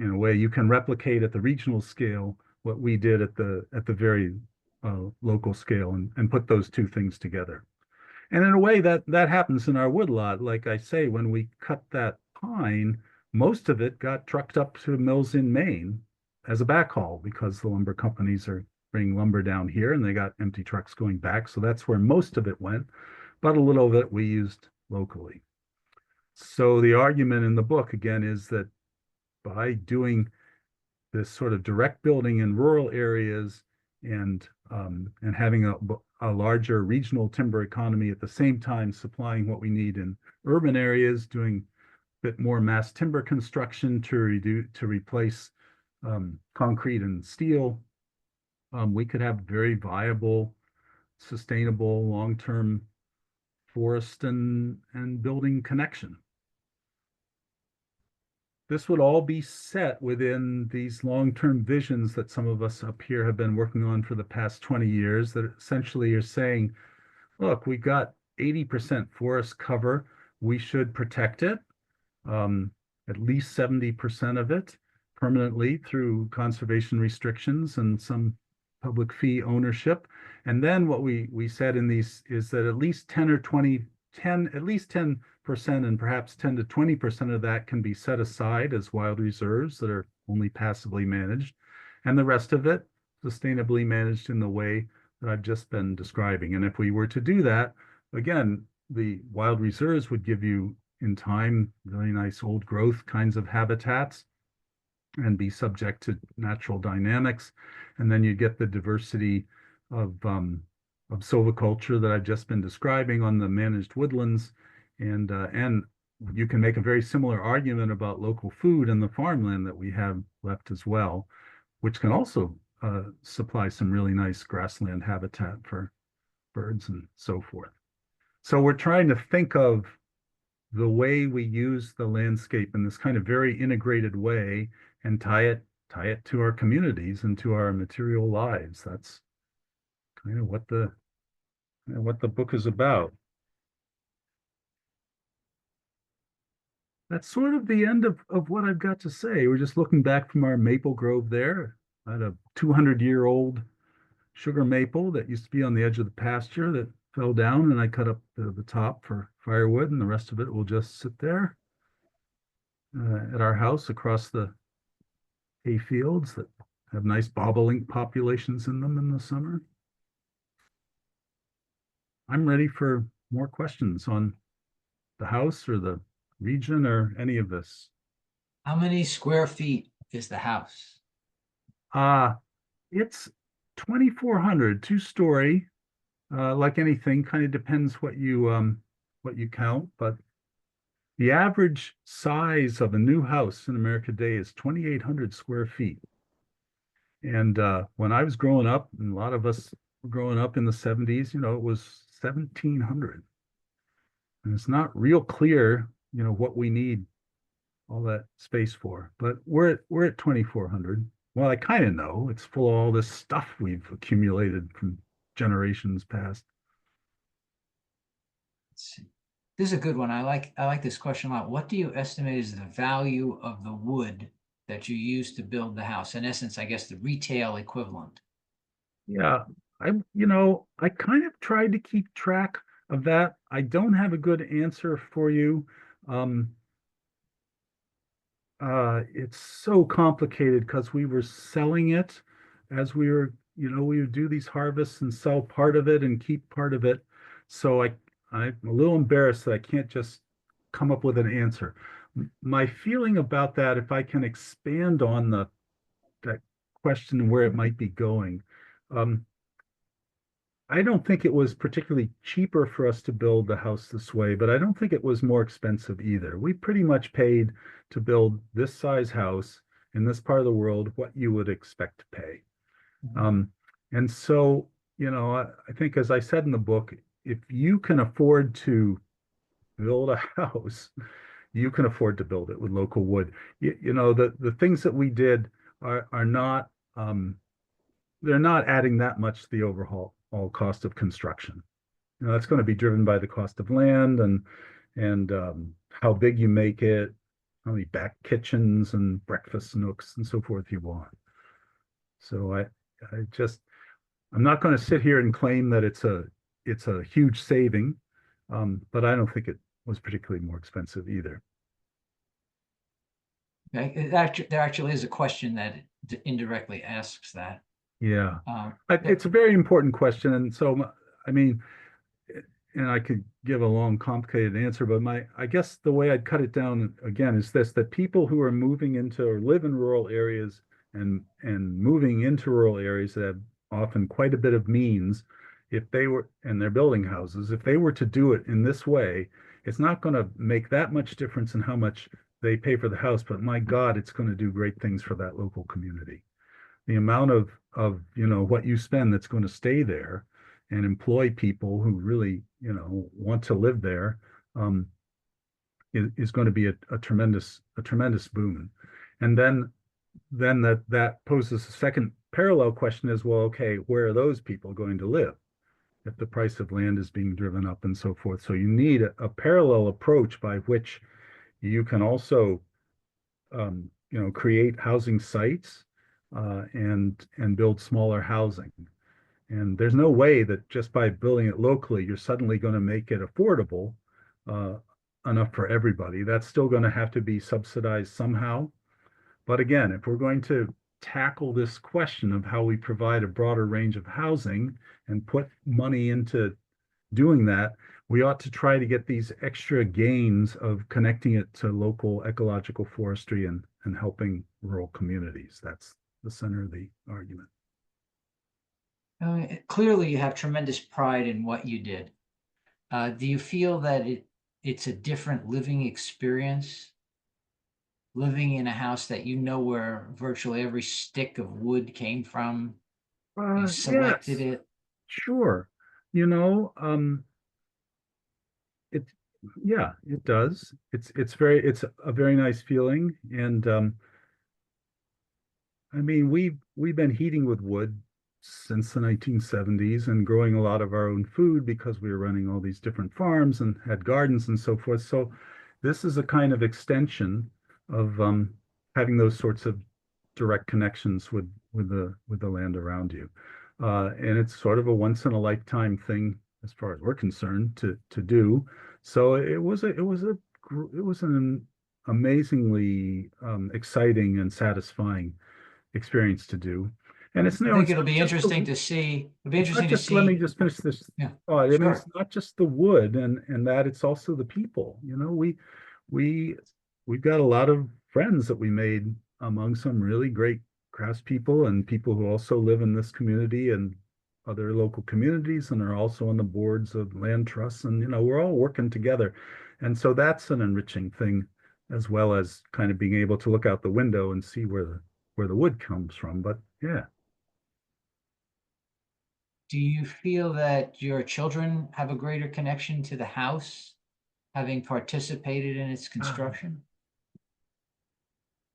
a way, you can replicate at the regional scale what we did at the very local scale and put those two things together. And in a way that happens in our woodlot. Like I say, when we cut that pine, most of it got trucked up to mills in Maine as a backhaul because the lumber companies are bringing lumber down here and they got empty trucks going back. So that's where most of it went, but a little of it we used locally. So the argument in the book, again, is that by doing this sort of direct building in rural areas and having a larger regional timber economy at the same time supplying what we need in urban areas, doing a bit more mass timber construction to replace concrete and steel, we could have very viable, sustainable, long-term forest and building connection. This would all be set within these long-term visions that some of us up here have been working on for the past 20 years that essentially are saying, look, we got 80% forest cover. We should protect it, at least 70% of it permanently through conservation restrictions and some public fee ownership. And then what we said in these is that at least 10 or 20, 10, at least 10% and perhaps 10 to 20% of that can be set aside as wild reserves that are only passively managed, and the rest of it sustainably managed in the way that I've just been describing. And if we were to do that, again, the wild reserves would give you in time very nice old growth kinds of habitats and be subject to natural dynamics. And then you get the diversity of silviculture that I've just been describing on the managed woodlands. And you can make a very similar argument about local food and the farmland that we have left as well, which can also supply some really nice grassland habitat for birds and so forth. So we're trying to think of the way we use the landscape in this kind of very integrated way and tie it to our communities and to our material lives. That's kind of what the and what the book is about. That's sort of the end of what I've got to say. We're just looking back from our maple grove there. I had a 200-year-old sugar maple that used to be on the edge of the pasture that fell down, and I cut up the top for firewood, and the rest of it will just sit there at our house across the hay fields that have nice bobolink populations in them in the summer. I'm ready for more questions on the house or the region or any of this. How many square feet is the house? Uh, it's 2,400, two-story. Like anything, kind of depends what you count, but the average size of a new house in America today is 2,800 square feet. And when I was growing up, and a lot of us were growing up in the 70s, it was 1,700. And it's not real clear, what we need all that space for. But we're at 2,400. Well, I kind of know it's full of all this stuff we've accumulated from generations past. Let's see. This is a good one. I like this question a lot. What do you estimate is the value of the wood that you used to build the house? In essence, I guess the retail equivalent. Yeah, I kind of tried to keep track of that. I don't have a good answer for you. Um, it's so complicated because we were selling it as we would do these harvests and sell part of it and keep part of it. So I'm a little embarrassed that I can't just come up with an answer. My feeling about that, if I can expand on that question and where it might be going, um, I don't think it was particularly cheaper for us to build the house this way, but I don't think it was more expensive either. We pretty much paid to build this size house in this part of the world what you would expect to pay. Mhm. Um, and so, I think, as I said in the book, if you can afford to build a house, you can afford to build it with local wood. The things that we did are not they're not adding that much to the overall all cost of construction. That's going to be driven by the cost of land and how big you make it, how many back kitchens and breakfast nooks and so forth you want. So I'm not going to sit here and claim that it's a huge saving, but I don't think it was particularly more expensive either. Okay. There actually is a question that indirectly asks that. Yeah, Um, it's a very important question, and so I mean, and I could give a long, complicated answer, but I guess the way I'd cut it down again is this: that people who are moving into or live in rural areas and moving into rural areas that have often quite a bit of means, if they were and they're building houses, if they were to do it in this way, it's not going to make that much difference in how much they pay for the house, but my God, it's going to do great things for that local community. The amount of what you spend that's going to stay there and employ people who really want to live there, um, is going to be a tremendous boon. And then that poses a second parallel question as well. Okay, where are those people going to live if the price of land is being driven up and so forth? So you need a parallel approach by which you can also create housing sites and build smaller housing. And there's no way that just by building it locally, you're suddenly going to make it affordable uh, enough for everybody. That's still going to have to be subsidized somehow. But again, if we're going to tackle this question of how we provide a broader range of housing and put money into doing that, we ought to try to get these extra gains of connecting it to local ecological forestry and helping rural communities. That's the center of the argument. Clearly, you have tremendous pride in what you did. Do you feel that it's a different living experience, living in a house that you know where virtually every stick of wood came from? You selected Yes, it. sure. You know, it, yeah, it does. It's a very nice feeling. And I mean, we've been heating with wood since the 1970s and growing a lot of our own food because we were running all these different farms and had gardens and so forth. So this is a kind of extension of having those sorts of direct connections with the land around you. And it's sort of a once in a lifetime thing as far as we're concerned to do. So it was an amazingly exciting and satisfying experience to do. And it's, I think it's it'll not be just interesting to see, it'll be it's not interesting to just, let me see. just finish this Yeah, thought. I mean, it's sure. not just the wood and that, it's also the people. We we've got a lot of friends that we made among some really great craftspeople and people who also live in this community and other local communities and are also on the boards of land trusts. And, we're all working together. And so that's an enriching thing, as well as kind of being able to look out the window and see where the wood comes from. But yeah. Do you feel that your children have a greater connection to the house, having participated in its construction?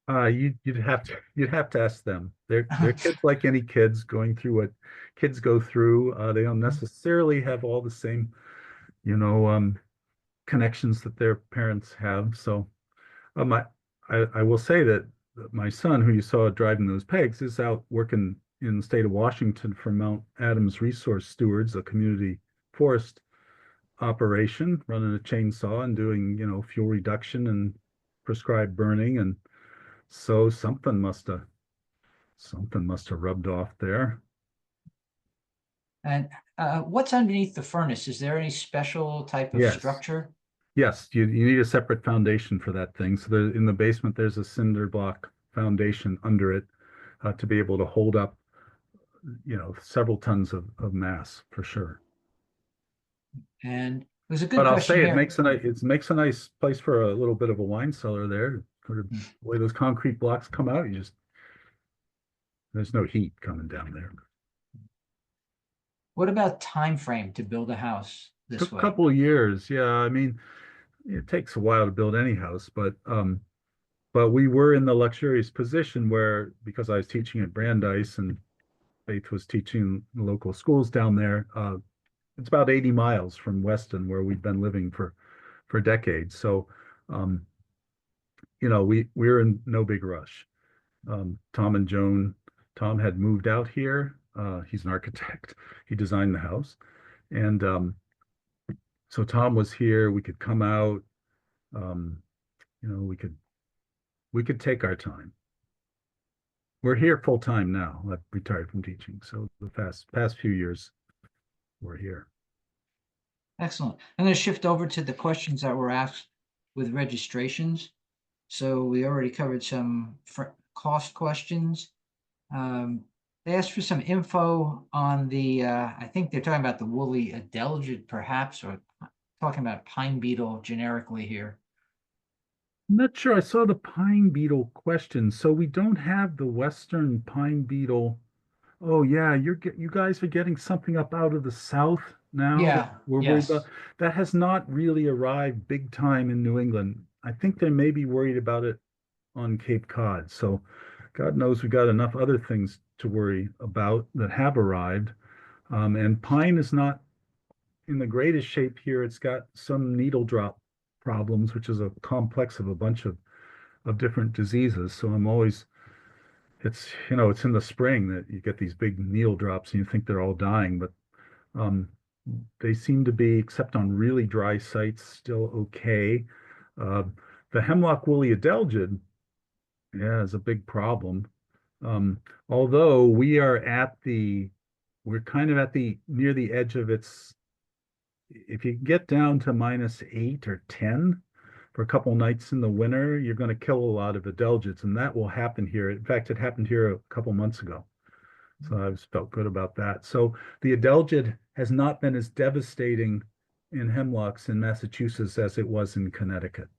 You'd have to ask them. They're kids like any kids going through what kids go through. They don't necessarily have all the same, you know, connections that their parents have. So um, I, I will say that my son, who you saw driving those pegs, is out working in the state of Washington for Mount Adams Resource Stewards, a community forest operation, running a chainsaw and doing, fuel reduction and prescribed burning. And so something must have rubbed off there. And what's underneath the furnace? Is there any special type of Yes. structure? Yes, you need a separate foundation for that thing. So there, in the basement, there's a cinder block foundation under it to be able to hold up, several tons of mass for sure. And there's a good But I'll question say here. it makes a nice place for a little bit of a wine cellar there. Sort of Hmm. the way those concrete blocks come out, there's no heat coming down there. What about time frame to build a house Took this a way? couple of years. Yeah, I mean, it takes a while to build any house, but we were in the luxurious position where, because I was teaching at Brandeis and Faith was teaching the local schools down there, it's about 80 miles from Weston, where we've been living for decades. So, um, we're in no big rush. Tom and Joan, Tom had moved out here. He's an architect. He designed the house, and so Tom was here. We could come out. Um, we could take our time. We're here full time now. I've retired from teaching, so the past few years we're here. Excellent. I'm going to shift over to the questions that were asked with registrations. So we already covered some cost questions. They asked for some info on I think they're talking about the woolly adelgid perhaps, or talking about pine beetle generically here. I'm not sure. I saw the pine beetle question. So we don't have the western pine beetle. Oh yeah, you guys are getting something up out of the south now that Yeah, we're worried about. yes. That has not really arrived big time in New England. I think they may be worried about it on Cape Cod. So God knows we got enough other things to worry about that have arrived. And pine is not in the greatest shape here. It's got some needle drop problems, which is a complex of a bunch of different diseases. So I'm always, it's in the spring that you get these big needle drops and you think they're all dying, but um, they seem to be, except on really dry sites, still okay. Uh, the hemlock woolly adelgid, yeah, is a big problem. Um, although we're kind of at the near the edge of its, if you get down to -8 or 10 for a couple nights in the winter, you're going to kill a lot of adelgids, and that will happen here. In fact, it happened here a couple months ago. So I was felt good about that. So the adelgid has not been as devastating in hemlocks in Massachusetts as it was in Connecticut.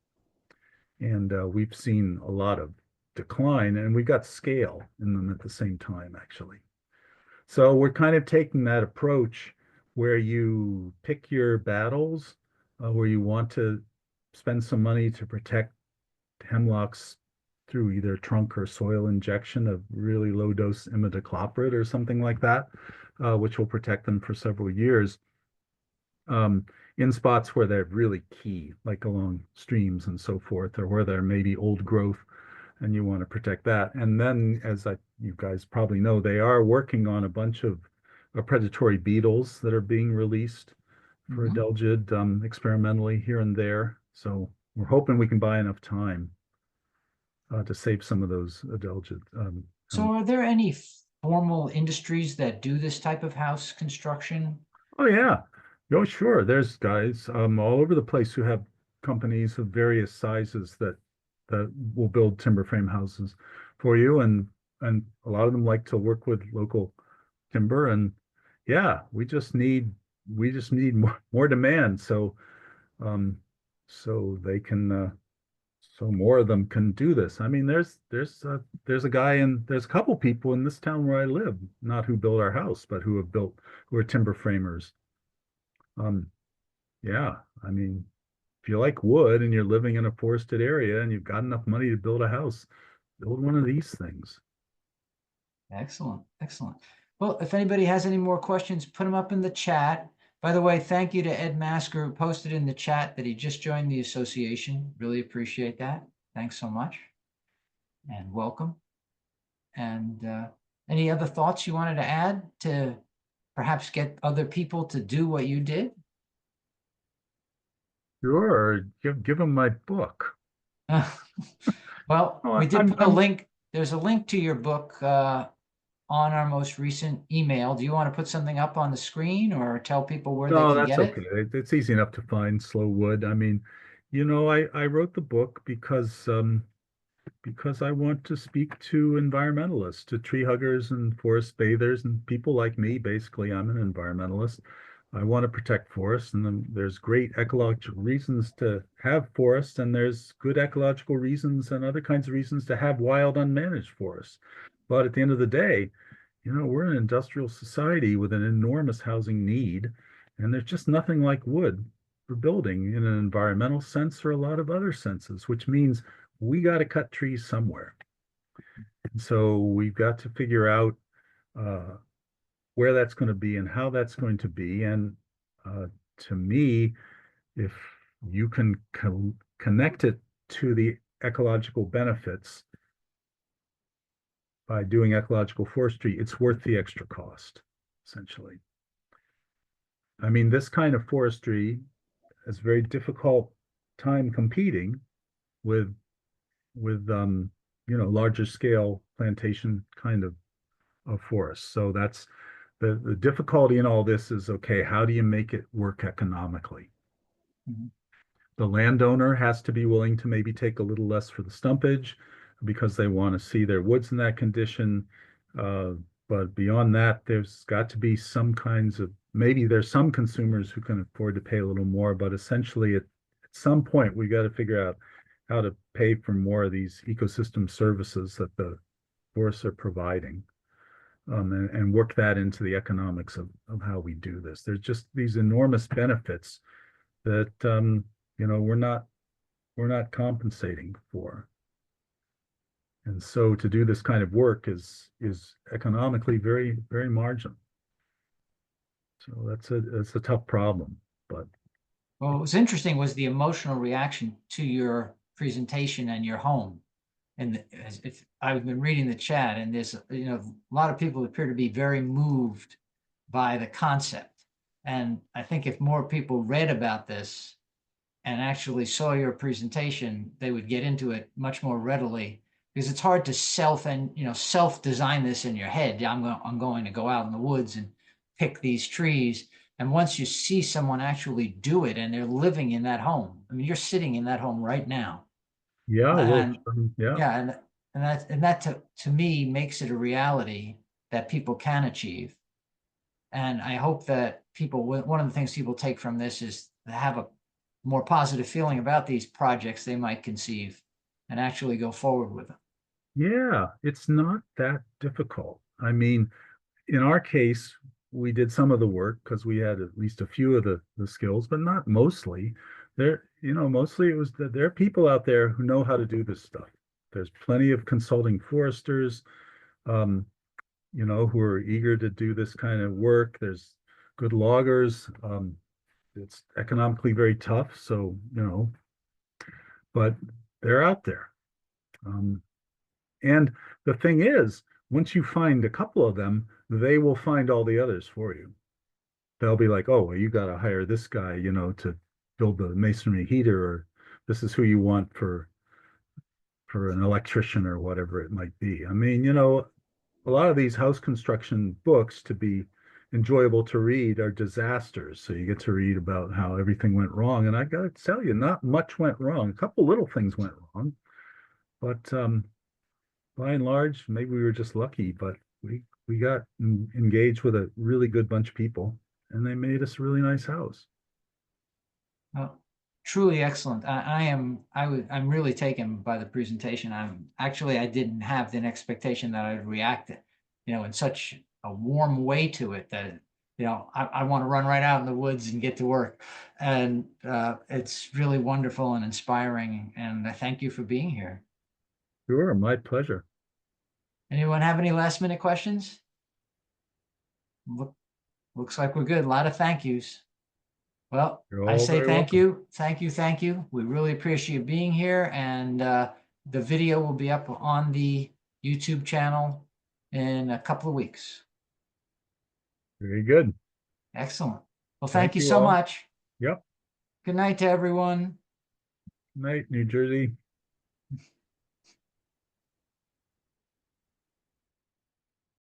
And we've seen a lot of decline, and we got scale in them at the same time, actually. So we're kind of taking that approach where you pick your battles, where you want to spend some money to protect hemlocks through either trunk or soil injection of really low dose imidacloprid or something like that, which will protect them for several years. In spots where they're really key, like along streams and so forth, or where there may be old growth and you want to protect that. And then, you guys probably know, they are working on a bunch of predatory beetles that are being released for Mhm. adelgid experimentally here and there. So we're hoping we can buy enough time to save some of those adelgid. So are there any formal industries that do this type of house construction? Oh yeah. Oh sure. There's guys all over the place who have companies of various sizes that will build timber frame houses for you, and a lot of them like to work with local timber. And yeah, we just need more demand, um they can so more of them can do this. I mean, there's a couple people in this town where I live, not who built our house, but who are timber framers. Um, yeah, I mean, if you like wood and you're living in a forested area and you've got enough money to build a house, build one of these things. Excellent, excellent. Well, if anybody has any more questions, put them up in the chat. By the way, thank you to Ed Masker, who posted in the chat that he just joined the association. Really appreciate that. Thanks so much and welcome. And any other thoughts you wanted to add to perhaps get other people to do what you did? Sure, give them my book. Well, Oh, we did I'm put a I'm link. There's a link to your book on our most recent email. Do you want to put something up on the screen or tell people where they No, can that's get okay. it? It's easy enough to find slow wood. I mean, I wrote the book because I want to speak to environmentalists, to tree huggers and forest bathers and people like me. Basically, I'm an environmentalist. I want to protect forests, and then there's great ecological reasons to have forests, and there's good ecological reasons and other kinds of reasons to have wild, unmanaged forests. But at the end of the day, we're an industrial society with an enormous housing need, and there's just nothing like wood for building in an environmental sense or a lot of other senses, which means we got to cut trees somewhere. And so we've got to figure out uh, where that's going to be and how that's going to be. And uh, to me, if you can connect it to the ecological benefits by doing ecological forestry, it's worth the extra cost, essentially. I mean, this kind of forestry is very difficult time competing with with larger scale plantation kind of forests. So that's the difficulty in all this is, okay, how do you make it work economically? Mhm. The landowner has to be willing to maybe take a little less for the stumpage because they want to see their woods in that condition. Uh, but beyond that, there's got to be maybe there's some consumers who can afford to pay a little more, but essentially at some point, we got to figure out how to pay for more of these ecosystem services that the forests are providing. And work that into the economics of how we do this. There's just these enormous benefits that we're not compensating for. And so to do this kind of work is economically very, very marginal. So that's a tough problem. But Well, what was interesting was the emotional reaction to your presentation and your home. And if I've been reading the chat, and there's a lot of people appear to be very moved by the concept. And I think if more people read about this and actually saw your presentation, they would get into it much more readily because it's hard to self design this in your head. Yeah, I'm going to go out in the woods and pick these trees. And once you see someone actually do it and they're living in that home, I mean, you're sitting in that home right now. yeah, well, And yeah, yeah, and that to me makes it a reality that people can achieve. And I hope that one of the things people take from this is to have a more positive feeling about these projects they might conceive and actually go forward with them. yeah, it's not that difficult. I mean, in our case, we did some of the work because we had at least a few of the skills, but not mostly. Mostly it was that there are people out there who know how to do this stuff. There's plenty of consulting foresters, um, who are eager to do this kind of work. There's good loggers. It's economically very tough, so, but they're out there. Um, and the thing is, once you find a couple of them, they will find all the others for you. They'll be like, oh, well, you got to hire this guy, to build the masonry heater, or this is who you want for an electrician or whatever it might be. I mean, a lot of these house construction books, to be enjoyable to read, are disasters. So you get to read about how everything went wrong. And I got to tell you, not much went wrong. A couple little things went wrong, but by and large, maybe we were just lucky, but we got engaged with a really good bunch of people, and they made us a really nice house. Well, truly excellent. I'm really taken by the presentation. I didn't have the expectation that I'd react, in such a warm way to it that, I want to run right out in the woods and get to work. And it's really wonderful and inspiring. And I thank you for being here. Sure, my pleasure. Anyone have any last minute questions? Looks like we're good. A lot of thank yous. Well, You're I all say very thank welcome. you, thank you, thank you. We really appreciate you being here, and the video will be up on the YouTube channel in a couple of weeks. Very good. Excellent. Well, thank Thank you you so all. much. Yep. Good night to everyone. Night, New Jersey.